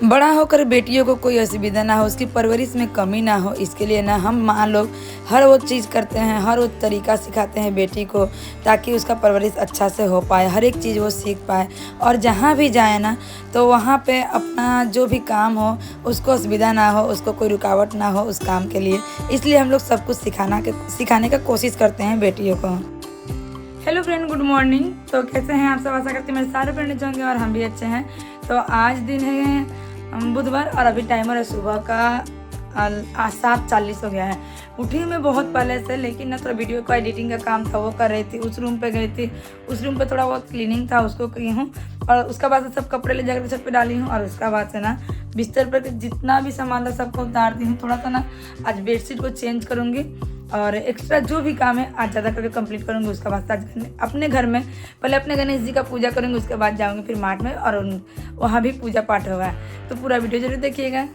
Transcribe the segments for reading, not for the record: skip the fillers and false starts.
बड़ा होकर बेटियों को कोई असुविधा ना हो, उसकी परवरिश में कमी ना हो, इसके लिए ना हम माँ लोग हर वो चीज़ करते हैं, हर वो तरीका सिखाते हैं बेटी को, ताकि उसका परवरिश अच्छा से हो पाए, हर एक चीज़ वो सीख पाए। और जहाँ भी जाए ना, तो वहाँ पे अपना जो भी काम हो उसको असुविधा ना हो, उसको कोई रुकावट ना हो उस काम के लिए। इसलिए हम लोग सब कुछ सिखाने का कोशिश करते हैं बेटियों को। Hello friend, good morning. तो कैसे हैं आप सब? आशा करते हैं मेरे सारे फ्रेंड अच्छे होंगे और हम भी अच्छे हैं। तो आज दिन है बुधवार और अभी टाइमर है सुबह का 7:40 हो गया है। उठी मैं बहुत पहले से, लेकिन ना थोड़ा वीडियो का एडिटिंग का काम था वो कर रही थी। उस रूम पे गई थी, उस रूम पे थोड़ा बहुत क्लीनिंग था उसको की हूँ, और उसके बाद से सब कपड़े ले जाकर छत पे डाली हूँ। और उसके बाद से ना बिस्तर पर जितना भी सामान था सबको उतार दी हूँ। थोड़ा सा ना आज बेडशीट को चेंज करूँगी और एक्स्ट्रा जो भी काम है आज ज़्यादा करके कंप्लीट करूँगी। उसके बाद आज अपने घर में पहले अपने गणेश जी का पूजा करूँगी, उसके बाद जाऊँगी फिर मार्ट में और वहाँ भी पूजा पाठ होगा। तो पूरा वीडियो जरूर देखिएगा।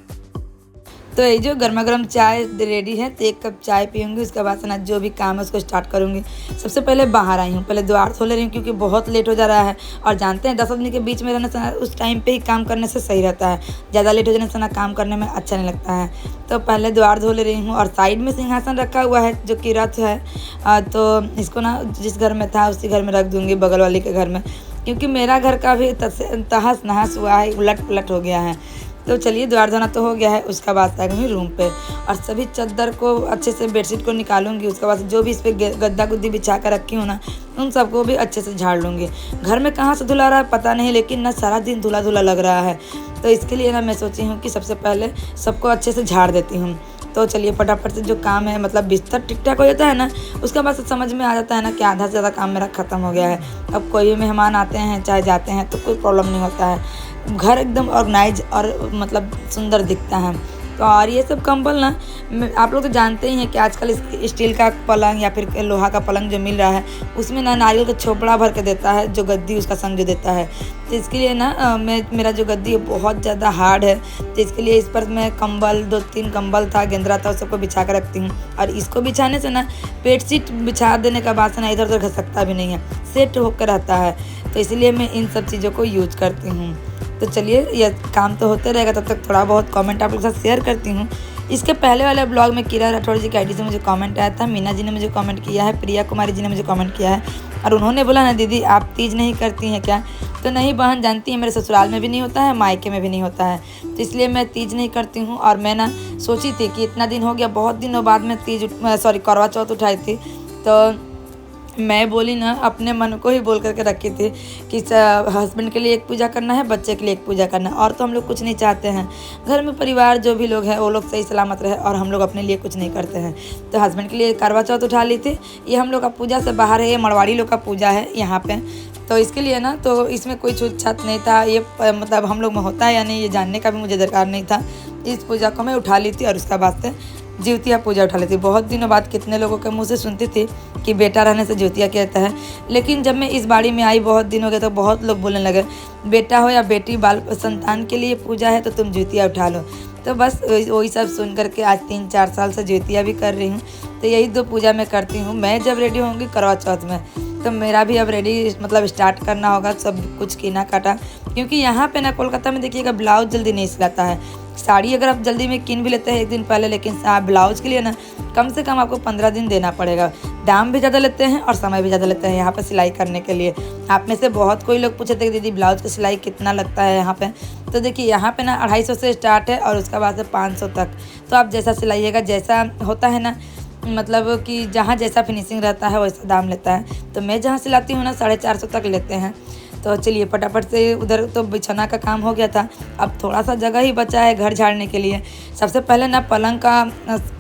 तो ये जो गर्मा गर्म चाय रेडी है, तो 1 कप चाय पीऊँगी। उसके बाद से ना जो भी काम है उसको स्टार्ट करूँगी। सबसे पहले बाहर आई हूँ, पहले द्वार धो ले रही हूँ क्योंकि बहुत लेट हो जा रहा है। और जानते हैं 10 आदमी के बीच में रहने से उस टाइम पे ही काम करने से सही रहता है, ज़्यादा लेट हो जाने से ना काम करने में अच्छा नहीं लगता है। तो पहले द्वार धो ले रही हूँ और साइड में सिंहासन रखा हुआ है जो कि रथ है। तो इसको ना जिस घर में था उसी घर में रख दूँगी, बगल वाले के घर में, क्योंकि मेरा घर का भी तहस नहस हुआ है, उलट पुलट हो गया है। तो चलिए द्वार धोना तो हो गया है। उसका बाद आ गई रूम पे और सभी चादर को अच्छे से बेडशीट को निकालूंगी। उसके बाद जो भी इस पर गद्दा गुद्दी बिछा कर रखी हूँ ना, उन सबको भी अच्छे से झाड़ लूँगी। घर में कहाँ से धुला रहा है पता नहीं, लेकिन ना सारा दिन धुला धुला लग रहा है। तो इसके लिए ना मैं सोची हूँ कि सबसे पहले सबको अच्छे से झाड़ देती हूँ। तो चलिए फटाफट से जो काम है, मतलब बिस्तर ठीक ठाक हो जाता है ना, उसके बाद से समझ में आ जाता है ना कि आधा से ज़्यादा काम मेरा ख़त्म हो गया है। अब कोई भी मेहमान आते हैं चाहे जाते हैं तो कोई प्रॉब्लम नहीं होता है, घर एकदम ऑर्गेनाइज और मतलब सुंदर दिखता है। तो और ये सब कंबल ना आप लोग तो जानते ही हैं कि आजकल स्टील का पलंग या फिर लोहा का पलंग जो मिल रहा है उसमें ना नारियल का छोपड़ा भर के देता है, जो गद्दी उसका संग जो देता है। तो इसके लिए ना मेरा जो गद्दी है बहुत ज़्यादा हार्ड है, तो इसके लिए इस पर मैं कंबल 2-3 कंबल था, गेंदरा था, उस सबको बिछा कर रखती हूँ। और इसको बिछाने से ना बेडशीट बिछा देने का बाद से ना इधर उधर घसकता भी नहीं है, सेट होकर रहता है। तो इसलिए मैं इन सब चीज़ों को यूज करती हूँ। तो चलिए यह काम तो होते रहेगा, तब तक थोड़ा बहुत कमेंट आप लोग के साथ शेयर करती हूँ। इसके पहले वाले ब्लॉग में किरा राठौड़ जी की आईडी से मुझे कमेंट आया था, मीना जी ने मुझे कमेंट किया है, प्रिया कुमारी जी ने मुझे कमेंट किया है और उन्होंने बोला ना दीदी आप तीज नहीं करती हैं क्या? तो नहीं बहन, जानती हैं मेरे ससुराल में भी नहीं होता है, मायके में भी नहीं होता है, तो इसलिए मैं तीज नहीं करती हूँ। और मैं ना सोची थी कि इतना दिन हो गया, बहुत दिनों बाद में करवा चौथ उठाई थी। तो मैं बोली ना अपने मन को ही बोल करके रखी थी कि हस्बैंड के लिए एक पूजा करना है, बच्चे के लिए एक पूजा करना है, और तो हम लोग कुछ नहीं चाहते हैं। घर में परिवार जो भी लोग हैं वो लोग सही सलामत रहे और हम लोग अपने लिए कुछ नहीं करते हैं। तो हस्बैंड के लिए करवा चौथ उठा ली थी। ये हम लोग का पूजा से बाहर है, ये मरवाड़ी लोग का पूजा है यहाँ पे। तो इसके लिए ना तो इसमें कोई छूत छात नहीं था, ये मतलब हम लोग में होता है या नहीं ये जानने का भी मुझे दरकार नहीं था। इस पूजा को मैं उठा ली थी और उसका बाद से ज्योतिया पूजा उठा ली थी। बहुत दिनों बाद कितने लोगों के मुंह से सुनती थी कि बेटा रहने से ज्योतिया कहता है, लेकिन जब मैं इस बाड़ी में आई बहुत दिन हो गए तो बहुत लोग बोलने लगे बेटा हो या बेटी, बाल संतान के लिए पूजा है तो तुम ज्योतिया उठा लो। तो बस वही सब सुन करके आज 3-4 साल से ज्योतिया भी कर रही हूँ। तो यही 2 पूजा मैं करती हूँ। मैं जब रेडी होंगी करवा चौथ में, तो मेरा भी अब रेडी मतलब स्टार्ट करना होगा, सब कुछ कीना काटा, क्योंकि यहाँ पे ना कोलकाता में देखिएगा ब्लाउज जल्दी नहीं सिलाता है। साड़ी अगर आप जल्दी में किन भी लेते हैं 1 दिन पहले, लेकिन ब्लाउज के लिए ना कम से कम आपको 15 दिन देना पड़ेगा। दाम भी ज़्यादा लेते हैं और समय भी ज़्यादा लेते हैं यहाँ पर सिलाई करने के लिए। आप में से बहुत कोई लोग पूछे थे कि दीदी ब्लाउज की सिलाई कितना लगता है यहाँ पे? तो देखिए यहाँ पे ना 250 से स्टार्ट है और उसके बाद से 500 तक। तो आप जैसा सिलाइएगा, जैसा होता है ना, मतलब कि जहाँ जैसा फिनिशिंग रहता है वैसा दाम लेता है। तो मैं जहाँ सिलाती हूँ ना 450 तक लेते हैं। तो चलिए फटाफट से उधर तो बिछाना का काम हो गया था, अब थोड़ा सा जगह ही बचा है घर झाड़ने के लिए। सबसे पहले ना पलंग का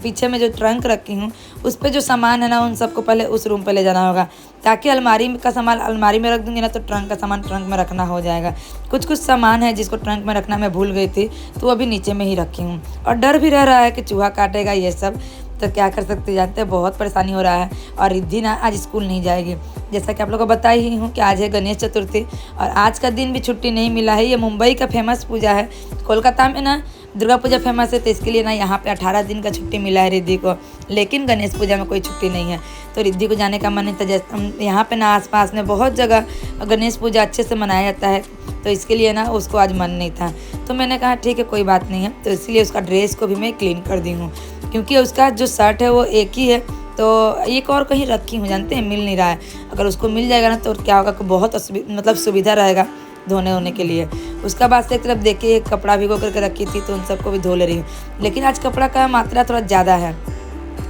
पीछे में जो ट्रंक रखी हूँ उस पर जो सामान है ना उन सबको पहले उस रूम पे ले जाना होगा, ताकि अलमारी का सामान अलमारी में रख दूँगी ना तो ट्रंक का सामान ट्रंक में रखना हो जाएगा। कुछ सामान है जिसको ट्रंक में रखना मैं भूल गई थी, तो वो भी नीचे में ही रखी हूँ। और डर भी रह रहा है कि चूहा काटेगा ये सब, तो क्या कर सकते जानते हैं, बहुत परेशानी हो रहा है। और रिद्धि ना आज स्कूल नहीं जाएगी, जैसा कि आप लोगों को बताई ही हूँ कि आज है गणेश चतुर्थी और आज का दिन भी छुट्टी नहीं मिला है। ये मुंबई का फेमस पूजा है। कोलकाता में ना दुर्गा पूजा फेमस है तो इसके लिए ना यहाँ पे 18 दिन का छुट्टी मिला है रिद्धि को, लेकिन गणेश पूजा में कोई छुट्टी नहीं है। तो रिद्धि को जाने का मन नहीं था। जैसे यहाँ पे ना आसपास में बहुत जगह गणेश पूजा अच्छे से मनाया जाता है, तो इसके लिए ना उसको आज मन नहीं था। तो मैंने कहा ठीक है कोई बात नहीं है, तो इसलिए उसका ड्रेस को भी मैं क्लीन कर दी हूँ, क्योंकि उसका जो शर्ट है वो एक ही है, तो एक और कहीं रखी हूँ, जानते हैं मिल नहीं रहा है। अगर उसको मिल जाएगा ना तो क्या होगा कि बहुत मतलब सुविधा रहेगा धोने होने के लिए। उसका बाद से एक तरफ देखिए कपड़ा भिगो करके रखी थी तो उन सबको भी धो ले रही हूँ, लेकिन आज कपड़ा का मात्रा थोड़ा ज़्यादा है।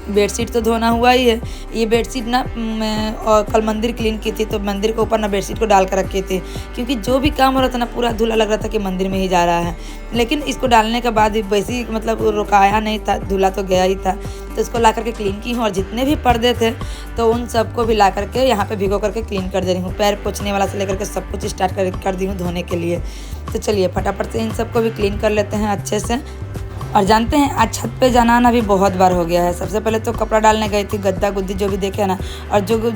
बेडशीट तो धोना हुआ ही है। ये बेडशीट ना मैं और कल मंदिर क्लीन की थी, तो मंदिर के ऊपर ना बेडशीट को डाल कर रखी थी, क्योंकि जो भी काम हो रहा था ना पूरा धुला लग रहा था कि मंदिर में ही जा रहा है। लेकिन इसको डालने के बाद भी वैसे ही मतलब रुकाया नहीं था, धुला तो गया ही था, तो इसको ला करके क्लीन की हूँ। और जितने भी पर्दे थे तो उन सबको भी ला करके यहाँ पे भिगो करके क्लीन कर दे रही हूँ। पैर पोछने वाला से लेकर के सब कुछ स्टार्ट कर दी हूँ धोने के लिए। तो चलिए फटाफट से इन सबको भी क्लीन कर लेते हैं अच्छे से। और जानते हैं आज छत पे जाना आना भी बहुत बार हो गया है। सबसे पहले तो कपड़ा डालने गई थी, गद्दा गुद्दी जो भी देखे ना, और जो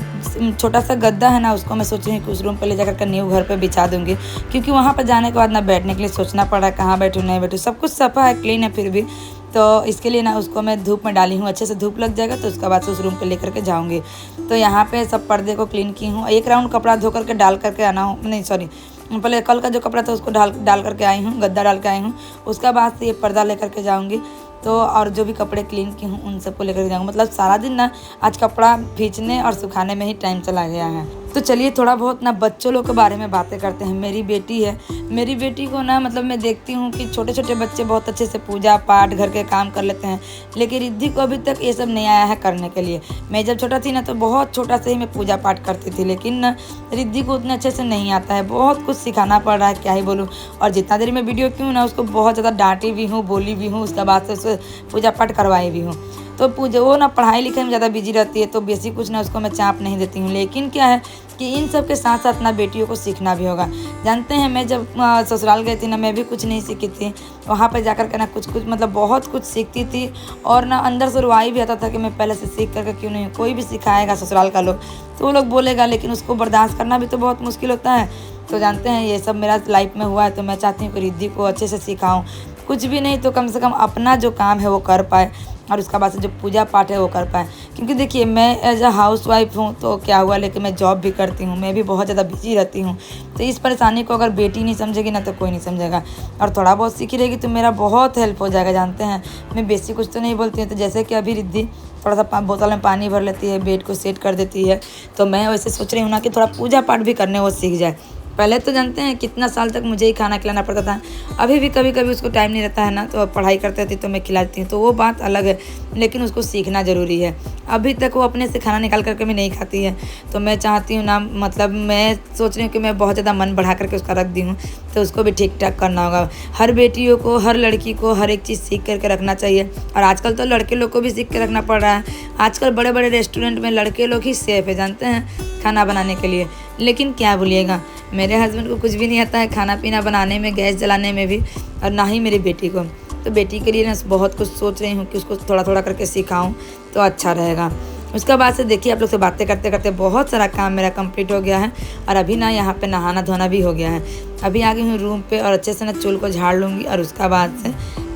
छोटा सा गद्दा है ना उसको मैं सोच रही हूँ कि उस रूम पे ले जाकर के न्यू घर पे बिछा दूंगी, क्योंकि वहाँ पर जाने के बाद ना बैठने के लिए सोचना पड़ रहा है कहाँ बैठूँ नहीं बैठूँ। सब कुछ सफ़ा है, क्लीन है फिर भी, तो इसके लिए ना उसको मैं धूप में डाली हूँ, अच्छे से धूप लग जाएगा तो उसके बाद से उस रूम पे लेकर के जाऊँगी। तो यहाँ पे सब पर्दे को क्लीन की हूँ। एक राउंड कपड़ा धो करके डाल करके आना हूँ, नहीं सॉरी पहले कल का जो कपड़ा था उसको डाल करके आई हूँ, गद्दा डाल के आई हूँ। उसका बाद से ये पर्दा लेकर के जाऊँगी, तो और जो भी कपड़े क्लीन की हूँ उन सबको लेकर के जाऊँगी। मतलब सारा दिन ना आज कपड़ा खींचने और सुखाने में ही टाइम चला गया है। तो चलिए थोड़ा बहुत ना बच्चों लोग के बारे में बातें करते हैं। मेरी बेटी है, मेरी बेटी को ना मतलब मैं देखती हूँ कि छोटे छोटे बच्चे बहुत अच्छे से पूजा पाठ घर के काम कर लेते हैं, लेकिन रिद्धि को अभी तक ये सब नहीं आया है करने के लिए। मैं जब छोटा थी ना तो बहुत छोटा से ही मैं पूजा पाठ करती थी, लेकिन रिद्धि को उतने अच्छे से नहीं आता है। बहुत कुछ सिखाना पड़ रहा है, क्या ही बोलूँ। और जितना देर मैं वीडियो की हूँ ना उसको बहुत ज़्यादा डांटी भी हूँ, बोली भी हूँ, उसके बाद से उसे पूजा पाठ करवाई भी हूँ। तो पूजा वो ना पढ़ाई लिखाई में ज़्यादा बिजी रहती है, तो बेसिक कुछ ना उसको मैं चाँप नहीं देती हूँ। लेकिन क्या है कि इन सब के साथ साथ ना बेटियों को सीखना भी होगा। जानते हैं मैं जब ससुराल गई थी ना मैं भी कुछ नहीं सीखी थी, वहाँ पर जाकर के ना कुछ मतलब बहुत कुछ सीखती थी, और ना अंदर से रुआई भी आता था कि मैं पहले से सीख करके क्यों नहीं। कोई भी सिखाएगा ससुराल का लोग तो वो लोग बोलेगा, लेकिन उसको बर्दाश्त करना भी तो बहुत मुश्किल होता है। तो जानते हैं ये सब मेरा लाइफ में हुआ है, तो मैं चाहती हूँ कि रिद्धि को अच्छे से सिखाऊँ, कुछ भी नहीं तो कम से कम अपना जो काम है वो कर पाए, और उसका बाद से जो पूजा पाठ है वो कर पाए। क्योंकि देखिए मैं एज अ हाउस वाइफ हूँ तो क्या हुआ, लेकिन मैं जॉब भी करती हूँ, मैं भी बहुत ज़्यादा बिजी रहती हूँ। तो इस परेशानी को अगर बेटी नहीं समझेगी ना तो कोई नहीं समझेगा, और थोड़ा बहुत सीखी रहेगी तो मेरा बहुत हेल्प हो जाएगा। जानते हैं मैं बेसिक कुछ तो नहीं बोलती हूँ, तो जैसे कि अभी रिद्धि थोड़ा सा बोतल में पानी भर लेती है, बेड को सेट कर देती है, तो मैं वैसे सोच रही हूँ ना कि थोड़ा पूजा पाठ भी करने वो सीख जाए। पहले तो जानते हैं कितना साल तक मुझे ही खाना खिलाना पड़ता था, अभी भी कभी कभी उसको टाइम नहीं रहता है ना, तो पढ़ाई करती थी तो मैं खिलाती हूँ, तो वो बात अलग है, लेकिन उसको सीखना ज़रूरी है। अभी तक वो अपने से खाना निकाल करके भी नहीं खाती है, तो मैं चाहती हूँ ना, मतलब मैं सोच रही हूँ कि मैं बहुत ज़्यादा मन बढ़ा करके उसका रख दी हूँ, तो उसको भी ठीक ठाक करना होगा। हर बेटियों को, हर लड़की को हर एक चीज़ सीख करके रखना चाहिए, और आजकल तो लड़के लोग को भी सीख के रखना पड़ रहा है। आजकल बड़े बड़े रेस्टोरेंट में लड़के लोग ही सेफ है, जानते हैं, खाना बनाने के लिए। लेकिन क्या बोलिएगा, मेरे हस्बैंड को कुछ भी नहीं आता है खाना पीना बनाने में, गैस जलाने में भी, और ना ही मेरी बेटी को। तो बेटी के लिए ना बहुत कुछ सोच रही हूँ कि उसको थोड़ा थोड़ा करके सिखाऊं तो अच्छा रहेगा। उसके बाद से देखिए आप लोग से बातें करते करते बहुत सारा काम मेरा कंप्लीट हो गया है, और अभी ना यहाँ पे नहाना धोना भी हो गया है। अभी आ गई हूँ रूम पे, और अच्छे से ना चूल को झाड़ लूँगी, और उसका बाद से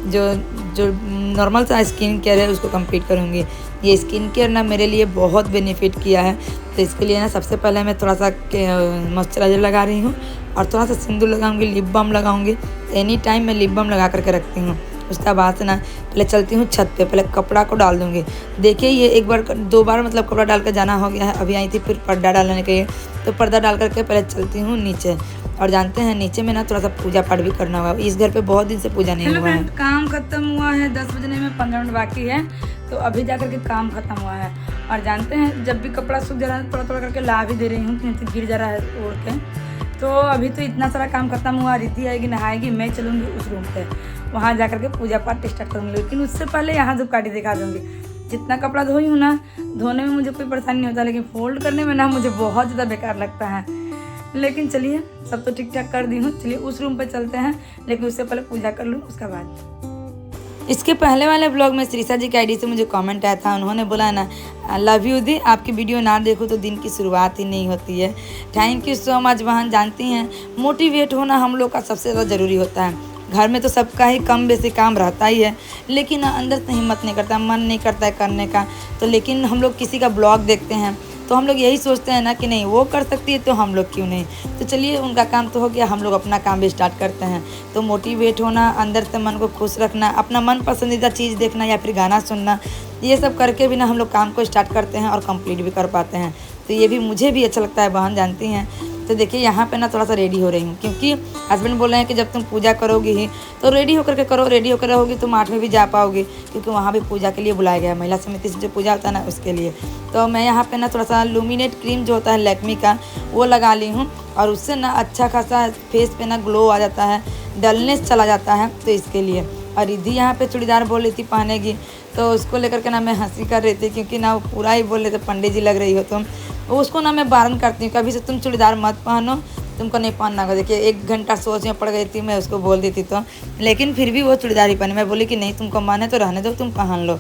जो नॉर्मल सा स्किन केयर है उसको कंप्लीट करूँगी। ये स्किन केयर ना मेरे लिए बहुत बेनिफिट किया है, तो इसके लिए ना सबसे पहले मैं थोड़ा सा मॉइस्चराइज़र लगा रही हूँ, और थोड़ा सा सिंदूर लगाऊंगी, लिप बाम लगाऊंगी। एनी टाइम मैं लिप बाम लगा करके रखती हूँ। उसका बाद से ना पहले चलती हूँ छत पे, पहले कपड़ा को डाल दूँगी। देखिए ये एक बार 2 बार मतलब कपड़ा डाल कर जाना हो गया है। अभी आई थी फिर पर्दा डालने के लिए, तो पर्दा डाल करके पहले चलती हूँ नीचे। और जानते हैं नीचे में ना थोड़ा सा पूजा पाठ भी करना होगा, इस घर पे बहुत दिन से पूजा नहीं हुआ है। काम खत्म हुआ है, 10 बजने में 15 मिनट बाकी है, तो अभी जा करके काम खत्म हुआ है। और जानते हैं जब भी कपड़ा सूख जा रहा है थोड़ा थोड़ा करके ला भी दे रही हूँ, क्योंकि गिर जा रहा है ओढ़ के। तो अभी तो इतना सारा काम खत्म हुआ, रिद्धि आएगी नहाएगी, मैं चलूँगी उस रूम पे, वहाँ जा करके पूजा पाठ स्टार्ट करूँगी। लेकिन उससे पहले यहाँ धूपकाठी दिखा दूँगी। जितना कपड़ा धोई हूँ ना, धोने में मुझे कोई परेशानी नहीं होता, लेकिन फोल्ड करने में ना मुझे बहुत ज़्यादा बेकार लगता है। लेकिन चलिए सब तो ठीक ठाक कर दी हूँ। चलिए उस रूम पे चलते हैं, लेकिन उससे पहले पूजा कर लूँ उसका बाद। इसके पहले वाले ब्लॉग में श्रीसा जी की आईडी से मुझे कमेंट आया था, उन्होंने बोला ना लव यू दी, आपकी वीडियो ना देखो तो दिन की शुरुआत ही नहीं होती है। थैंक यू सो मच बहन। जानती हैं मोटिवेट होना हम लोग का सबसे ज़्यादा ज़रूरी होता है। घर में तो सबका ही कम बेसी काम रहता ही है, लेकिन अंदर से हिम्मत नहीं करता, मन नहीं करता है करने का। तो लेकिन हम लोग किसी का ब्लॉग देखते हैं तो हम लोग यही सोचते हैं ना कि नहीं वो कर सकती है तो हम लोग क्यों नहीं। तो चलिए उनका काम तो हो गया, हम लोग अपना काम भी स्टार्ट करते हैं। तो मोटिवेट होना, अंदर से मन को खुश रखना, अपना मन पसंदीदा चीज़ देखना या फिर गाना सुनना, ये सब करके भी ना हम लोग काम को स्टार्ट करते हैं और कंप्लीट भी कर पाते हैं। तो ये भी मुझे भी अच्छा लगता है, बहन जानती हैं। तो देखिए यहाँ पे ना थोड़ा सा रेडी हो रही हूँ, क्योंकि हस्बैंड बोल रहे हैं कि जब तुम पूजा करोगी ही तो रेडी होकर के करो, रेडी होकर रहोगी तुम 8 में भी जा पाओगे, क्योंकि वहाँ भी पूजा के लिए बुलाया गया है, महिला समिति से जो पूजा होता है ना उसके लिए। तो मैं यहाँ पे ना थोड़ा सा लुमिनेट क्रीम जो होता है लैक्मी का वो लगा ली हूँ, और उससे ना अच्छा खासा फेस पे ना ग्लो आ जाता है, डलनेस चला जाता है। तो इसके लिए और रिद्धि यहाँ पे चूड़ीदार बोल रही थी पहनेगी, तो उसको लेकर के ना मैं हंसी कर रही थी, क्योंकि ना वो पूरा ही बोल रहे थे पंडित जी लग रही हो तुम। उसको ना मैं बारण करती हूँ कभी से तुम चूड़ीदार मत पहनो, तुमको नहीं पहनना होगा। देखिए 1 घंटा सोच में पड़ गई थी, मैं उसको बोल दी थी तो, लेकिन फिर भी वो चूड़ीदार ही पहनी। मैं बोली कि नहीं तुमको मन है तो रहने दो, तुम पहन लो।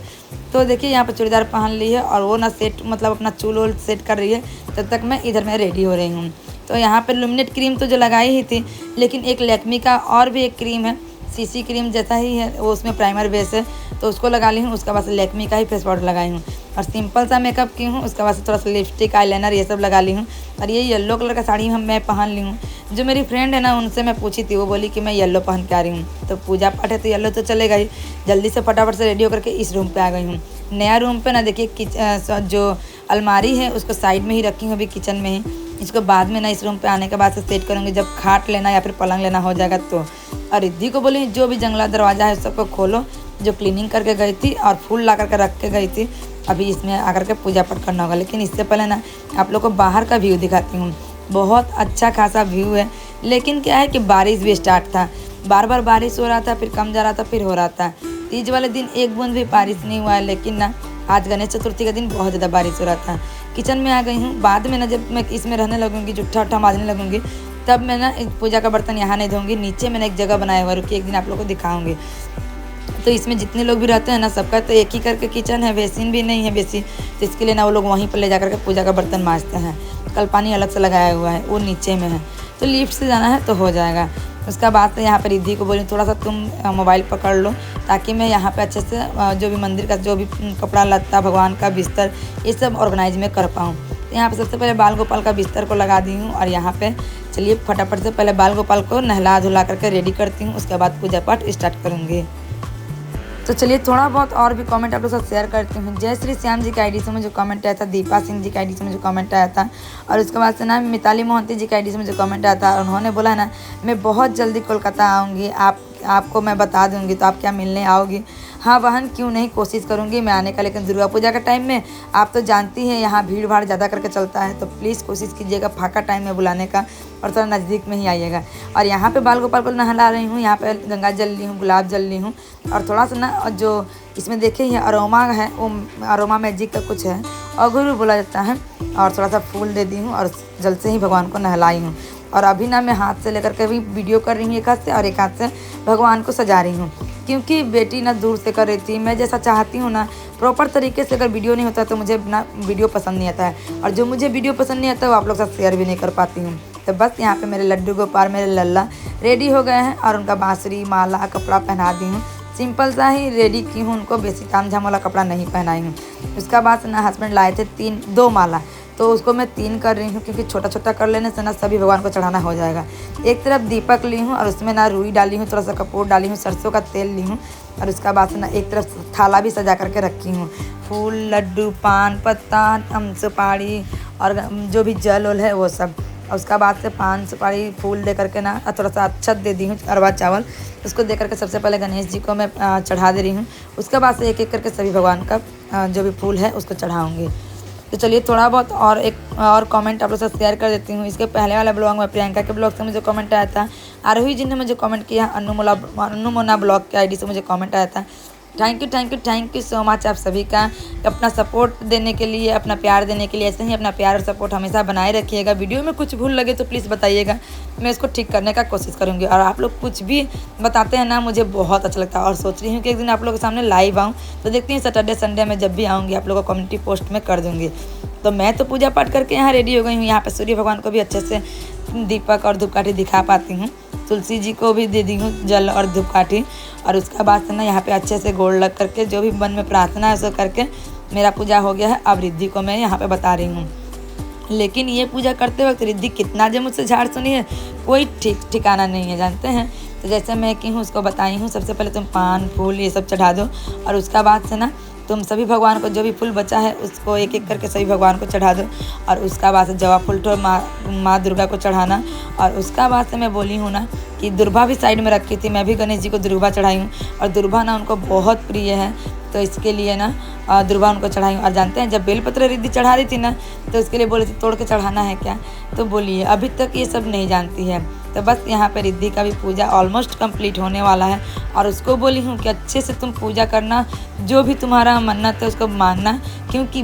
तो देखिए यहाँ पर चूड़ीदार पहन ली है और वो ना सेट मतलब अपना चूल वूल सेट कर रही है, तब तक मैं इधर में रेडी हो रही हूँ। तो यहाँ पर लुमिनेट क्रीम तो जो लगाई ही थी, लेकिन एक लैक्मी का और भी एक क्रीम है, सीसी क्रीम जैसा ही है वो, उसमें प्राइमर बेस है, तो उसको लगा ली हूँ। उसके बाद से लैक्मी का ही फेस पाउडर लगाई हूँ और सिंपल सा मेकअप की हूँ। उसके बाद से थोड़ा सा लिपस्टिक, आईलाइनर ये सब लगा ली हूँ। और ये येलो कलर का साड़ी मैं पहन ली हूँ। जो मेरी फ्रेंड है ना उनसे मैं पूछी थी, वो बोली कि मैं येलो पहन के आ रही हूँ। तो पूजा पाठ है तो येलो तो चलेगा ही। जल्दी से फटाफट से रेडी होकर के इस रूम पर आ गई हूँ। नया रूम पर ना देखिए जो अलमारी है उसको साइड में ही रखी हूँ अभी किचन में ही। इसको बाद में ना इस रूम पे आने के बाद से सेट करूँगी, जब खाट लेना या फिर पलंग लेना हो जाएगा तो। और रिद्धि को बोली जो भी जंगला दरवाज़ा है सबको खोलो, जो क्लीनिंग करके गई थी और फूल ला करके रख के गई थी, अभी इसमें आकर के पूजा पाठ करना होगा। लेकिन इससे पहले ना आप लोग को बाहर का व्यू दिखाती हूँ। बहुत अच्छा खासा व्यू है, लेकिन क्या है कि बारिश भी स्टार्ट था, बार बार बारिश हो रहा था, फिर कम जा रहा था, फिर हो रहा था। तीज वाले दिन एक बूंद भी बारिश नहीं हुआ है, लेकिन ना आज गणेश चतुर्थी का दिन बहुत ज़्यादा बारिश हो रहा था। किचन में आ गई हूँ। बाद में ना जब मैं इसमें रहने लगूँगी, जुट्ठा उट्ठा मारने लगूँगी, तब मैं ना पूजा का बर्तन यहाँ नहीं धोऊंगी। नीचे मैंने एक जगह बनाया हुआ, रुकी एक दिन आप लोगों को दिखाऊंगी। तो इसमें जितने लोग भी रहते हैं ना सबका तो एक ही करके किचन है, बेसिन भी नहीं है बेसी, तो इसके लिए ना वो लोग वहीं पर ले जा करके पूजा का बर्तन मांजते हैं। कल पानी अलग से लगाया हुआ है, वो नीचे में है, तो लिफ्ट से जाना है तो हो जाएगा। उसका बाद यहाँ पर रिद्धि को बोली थोड़ा सा तुम मोबाइल पकड़ लो, ताकि मैं यहाँ पे अच्छे से जो भी मंदिर का जो भी कपड़ा लत्ता, भगवान का बिस्तर, ये सब ऑर्गेनाइज में कर पाऊँ। तो यहाँ पे सबसे पहले बाल गोपाल का बिस्तर को लगा दी हूँ। और यहाँ पे चलिए फटाफट से पहले बाल गोपाल को नहला धुला करके रेडी करती हूँ, उसके बाद पूजा पाठ स्टार्ट करूँगी। तो चलिए थोड़ा बहुत और भी कमेंट आप लोग साथ शेयर करती हूँ। जय श्री श्याम जी का आईडी से मुझे कमेंट आया था, दीपा सिंह जी का आईडी से मुझे कमेंट आया था, और उसके बाद से ना मिताली मोहंती जी का आईडी से मुझे कमेंट आया था। और उन्होंने बोला ना मैं बहुत जल्दी कोलकाता आऊँगी, आपको मैं बता दूँगी, तो आप क्या मिलने आओगी? हाँ बहन क्यों नहीं, कोशिश करूँगी मैं आने का, लेकिन दुर्गा पूजा का टाइम में आप तो जानती हैं यहाँ भीड़ भाड़ ज़्यादा करके चलता है, तो प्लीज़ कोशिश कीजिएगा फाका टाइम में बुलाने का, और थोड़ा नज़दीक में ही आइएगा। और यहाँ पे बाल गोपाल को नहला रही हूँ, यहाँ पे गंगा जल ली हूँ, गुलाब जल ली हूँ, और थोड़ा सा ना जो इसमें देखे ये अरोमा है, वो अरोमा मैजिक का कुछ है, अगुरु बोला जाता है, और थोड़ा सा फूल दे दी हूँ और जल से ही भगवान को नहलाई हूँ। और अभी ना मैं हाथ से लेकर के भी वीडियो कर रही हूँ एक हाथ से, और एक हाथ से भगवान को सजा रही हूँ, क्योंकि बेटी ना दूर से कर रही थी। मैं जैसा चाहती हूँ ना प्रॉपर तरीके से अगर वीडियो नहीं होता तो मुझे ना वीडियो पसंद नहीं आता है, और जो मुझे वीडियो पसंद नहीं आता वो आप लोग साथ शेयर भी नहीं कर पाती हूँ। तो बस यहाँ पे मेरे लड्डू गोपाल, मेरे लल्ला रेडी हो गए हैं, और उनका बांसुरी माला कपड़ा पहना दी हूँ। सिंपल सा ही रेडी की हूँ उनको, बेसी ताम झाम वाला कपड़ा नहीं पहनाई हूँ। उसका बाद ना हस्बैंड लाए थे 2 माला, तो उसको मैं 3 कर रही हूँ, क्योंकि छोटा छोटा कर लेने से ना सभी भगवान को चढ़ाना हो जाएगा। एक तरफ दीपक ली हूँ और उसमें ना रुई डाली हूँ, थोड़ा सा कपूर डाली हूँ, सरसों का तेल ली हूँ, और उसका बाद से ना एक तरफ थाला भी सजा करके रखी हूँ। फूल, लड्डू, पान पत्ता, सुपारी और जो भी जल उल है वो सब। और उसका बाद से पान सुपारी फूल दे करके ना थोड़ा सा अच्छत दे दी हूँ, अरवा चावल, उसको दे करके सबसे पहले गणेश जी को मैं चढ़ा दे रही हूँ। उसके बाद से एक एक करके सभी भगवान का जो भी फूल है उसको चढ़ाऊँगी। तो चलिए थोड़ा बहुत और एक और कमेंट आप लोग से शेयर कर देती हूँ। इसके पहले वाला ब्लॉग में प्रियंका के ब्लॉग से मुझे कमेंट आया था, आरोही जी ने मुझे कमेंट किया, अन्नू मोना ब्लॉग के आईडी से मुझे कमेंट आया था। थैंक यू सो मच आप सभी का अपना सपोर्ट देने के लिए, अपना प्यार देने के लिए। ऐसे ही अपना प्यार और सपोर्ट हमेशा बनाए रखिएगा। वीडियो में कुछ भूल लगे तो प्लीज़ बताइएगा, मैं इसको ठीक करने का कोशिश करूँगी। और आप लोग कुछ भी बताते हैं ना मुझे बहुत अच्छा लगता है, और सोच रही हूँ कि एक दिन आप लोगों के सामने लाइव आऊँ, तो देखती हूँ सैटरडे संडे में जब भी आऊँगी आप लोगों को कम्युनिटी पोस्ट में कर दूँगी। तो मैं तो पूजा पाठ करके यहाँ रेडी हो गई हूँ। यहाँ पे सूर्य भगवान को भी अच्छे से दीपक और धूपकाठी दिखा पाती हूँ। तुलसी जी को भी दे दी हूँ जल और धूपकाठी। और उसका बाद से ना यहाँ पे अच्छे से गोड़ लग करके जो भी मन में प्रार्थना है उसको करके मेरा पूजा हो गया है। अब रिद्धि को मैं यहाँ पे बता रही हूँ। लेकिन ये पूजा करते वक्त रिद्धि कितना जो मुझसे झाड़ सुनी है कोई ठिकाना नहीं है, जानते हैं। तो जैसे मैं की हूँ उसको बताई हूँ। सबसे पहले तुम पान फूल ये सब चढ़ा दो और उसका बाद से ना तुम सभी भगवान को जो भी फूल बचा है उसको एक एक करके सभी भगवान को चढ़ा दो। और उसका बाद से जवा फूल तो माँ दुर्गा को चढ़ाना। और उसका बाद से मैं बोली हूँ ना कि दुर्भा भी साइड में रखी थी, मैं भी गणेश जी को दुर्भा चढ़ाई हूँ। और दुर्भा ना उनको बहुत प्रिय है, तो इसके लिए ना दुर्भा उनको चढ़ाई हूँ। और जानते हैं जब बेलपत्र रिद्धि चढ़ा रही थी ना तो उसके लिए बोली थी तोड़ के चढ़ाना है क्या, तो बोलिए अभी तक ये सब नहीं जानती है। तो बस यहाँ पे रिद्धि का भी पूजा ऑलमोस्ट कंप्लीट होने वाला है। और उसको बोली हूँ कि अच्छे से तुम पूजा करना, जो भी तुम्हारा मन्नत है उसको मानना, क्योंकि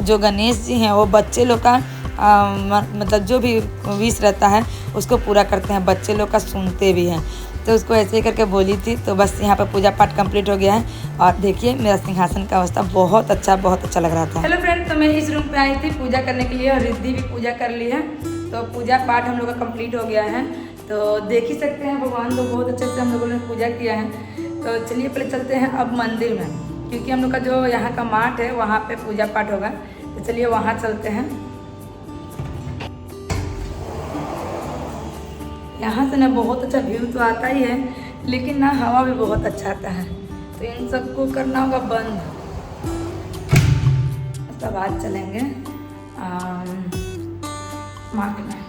जो गणेश जी हैं वो बच्चे लोग का मतलब जो भी विश रहता है उसको पूरा करते हैं, बच्चे लोग का सुनते भी हैं। तो उसको ऐसे ही करके बोली थी। तो बस यहाँ पर पूजा पाठ कंप्लीट हो गया है। और देखिए मेरा सिंहासन का अवस्था बहुत अच्छा लग रहा था। हेलो फ्रेंड, तो मैं इस रूम पे आई थी पूजा करने के लिए और रिद्धि भी पूजा कर ली है। तो पूजा पाठ हम लोग का कंप्लीट हो गया है। तो देख ही सकते हैं भगवान तो बहुत अच्छे से हम लोगों ने पूजा किया है। तो चलिए पहले चलते हैं अब मंदिर में, क्योंकि हम लोग का जो यहाँ का माठ है वहाँ पे पूजा पाठ होगा। तो चलिए वहाँ चलते हैं। यहाँ से ना बहुत अच्छा व्यू तो आता ही है, लेकिन ना हवा भी बहुत अच्छा आता है। तो इन सबको करना होगा बंद। उसके बाद चलेंगे माठ में।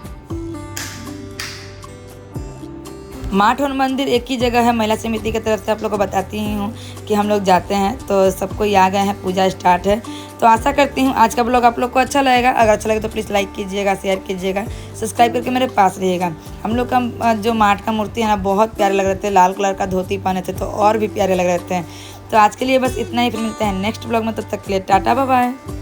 माठ और मंदिर एक ही जगह है। महिला समिति की तरफ से आप लोग को बताती ही हूँ कि हम लोग जाते हैं। तो सबको आ गए हैं, पूजा स्टार्ट है। तो आशा करती हूँ आज का ब्लॉग आप लोग को अच्छा लगेगा। अगर अच्छा लगे तो प्लीज़ लाइक कीजिएगा, शेयर कीजिएगा, सब्सक्राइब करके मेरे पास रहिएगा। हम लोग का जो माठ का मूर्ति है ना बहुत प्यारे लग रहे थे, लाल कलर का धोती पहने थे तो और भी प्यारे लग रहे थे। तो आज के लिए बस इतना ही, फिर मिलते हैं नेक्स्ट ब्लॉग में। तब तक के लिए टाटा बाय बाय।